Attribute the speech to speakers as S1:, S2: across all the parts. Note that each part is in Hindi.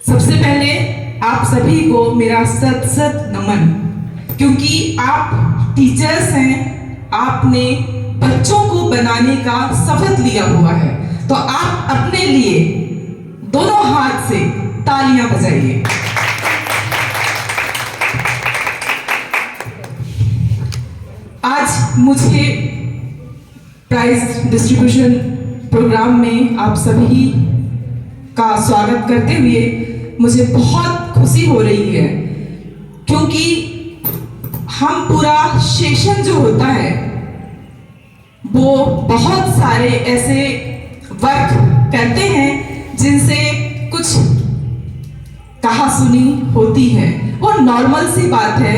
S1: सबसे पहले आप सभी को मेरा सत सत नमन, क्योंकि आप टीचर्स हैं, आपने बच्चों को बनाने का शपथ लिया हुआ है, तो आप अपने लिए दोनों हाथ से तालियां बजाइए। आज मुझे प्राइज डिस्ट्रीब्यूशन प्रोग्राम में आप सभी का स्वागत करते हुए मुझे बहुत खुशी हो रही है, क्योंकि हम पूरा सेशन जो होता है वो बहुत सारे ऐसे वर्क करते हैं जिनसे कुछ कहा सुनी होती है, वो नॉर्मल सी बात है,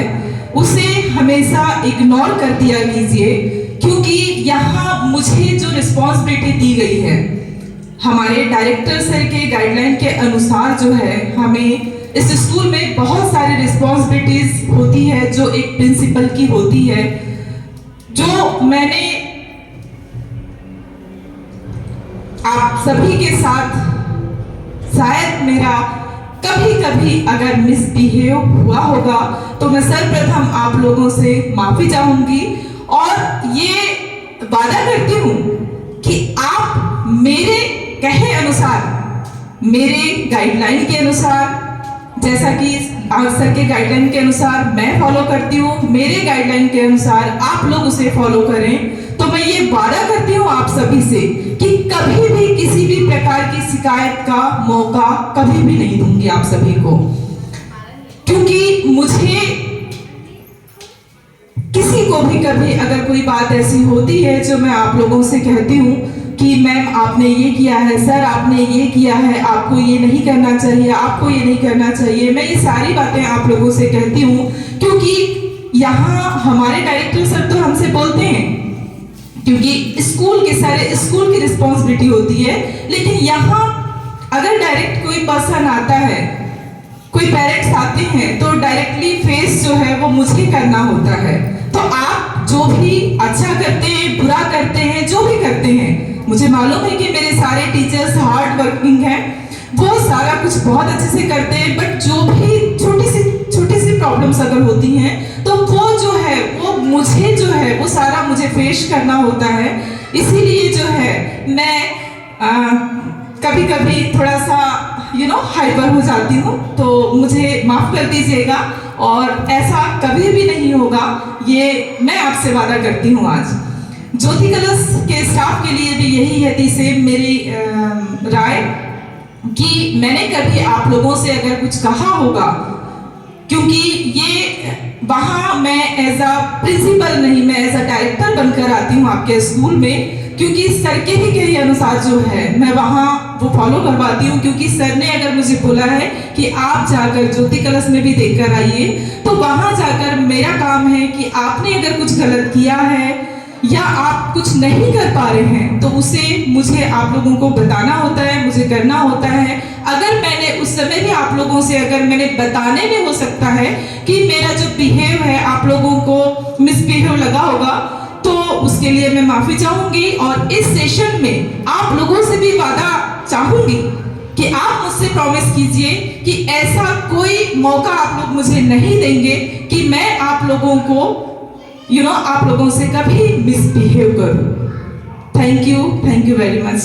S1: उसे हमेशा इग्नोर कर दिया कीजिए, क्योंकि यहाँ मुझे जो रिस्पॉन्सिबिलिटी दी गई है हमारे डायरेक्टर सर के गाइडलाइन के अनुसार जो है, हमें इस स्कूल में बहुत सारी रिस्पॉन्सिबिलिटीज होती है जो एक प्रिंसिपल की होती है, जो मैंने आप सभी के साथ शायद मेरा कभी कभी अगर मिसबिहेव हुआ होगा तो मैं सर्वप्रथम आप लोगों से माफी चाहूंगी और ये वादा करती हूँ कि आप मेरे कहे अनुसार, मेरे गाइडलाइन के अनुसार, जैसा कि सर के गाइडलाइन के अनुसार मैं फॉलो करती हूँ, मेरे गाइडलाइन के अनुसार आप लोग उसे फॉलो करें, तो मैं ये वादा करती हूँ आप सभी से कि कभी भी किसी भी प्रकार की शिकायत का मौका कभी भी नहीं दूंगी आप सभी को, क्योंकि मुझे किसी को भी कभी अगर कोई बात ऐसी होती है जो मैं आप लोगों से कहती हूँ कि मैम आपने ये किया है, सर आपने ये किया है, आपको ये नहीं करना चाहिए, आपको ये नहीं करना चाहिए, मैं ये सारी बातें आप लोगों से कहती हूँ, क्योंकि यहाँ हमारे डायरेक्टर सर तो हमसे बोलते हैं, क्योंकि स्कूल के सारे स्कूल की रिस्पॉन्सिबिलिटी होती है, लेकिन यहाँ अगर डायरेक्ट कोई पर्सन आता है, कोई पेरेंट्स आते हैं, तो डायरेक्टली फेस जो है वो मुझे करना होता है, तो आप जो भी अच्छा करते हैं, बुरा करते हैं, जो भी करते हैं, मुझे मालूम है कि मेरे सारे टीचर्स हार्ड वर्किंग हैं, वो सारा कुछ बहुत अच्छे से करते हैं, बट जो भी छोटी सी प्रॉब्लम्स अगर होती हैं तो वो जो है वो मुझे जो है वो सारा मुझे फेस करना होता है, इसीलिए जो है मैं कभी कभी थोड़ा सा हाइपर हो जाती हूँ, तो मुझे माफ कर दीजिएगा और ऐसा कभी भी नहीं होगा, ये मैं आपसे वादा करती हूँ। आज ज्योति कलश के स्टाफ के लिए भी यही है सेम मेरी राय कि मैंने कभी आप लोगों से अगर कुछ कहा होगा, क्योंकि ये वहाँ मैं एज अ प्रिंसिपल नहीं, मैं एज अ डायरेक्टर बनकर आती हूँ आपके स्कूल में, क्योंकि सर के ही कहे अनुसार जो है मैं वहाँ वो फॉलो करवाती हूँ, क्योंकि सर ने अगर मुझे बोला है कि आप जाकर ज्योति कलश में भी देखकर आइए, तो वहाँ जाकर मेरा काम है कि आपने अगर कुछ गलत किया है या आप कुछ नहीं कर पा रहे हैं तो उसे मुझे आप लोगों को बताना होता है, मुझे करना होता है। अगर मैंने उस समय भी आप लोगों से अगर मैंने बताने में हो सकता है कि मेरा जो बिहेव है आप लोगों को मिसबिहेव लगा होगा, तो उसके लिए मैं माफी चाहूंगी और इस सेशन में आप लोगों से भी वादा चाहूंगी कि आप मुझसे प्रॉमिस कीजिए कि ऐसा कोई मौका आप लोग मुझे नहीं देंगे कि मैं आप लोगों को आप लोगों से कभी मिसबिहेव करूं। Thank you very much.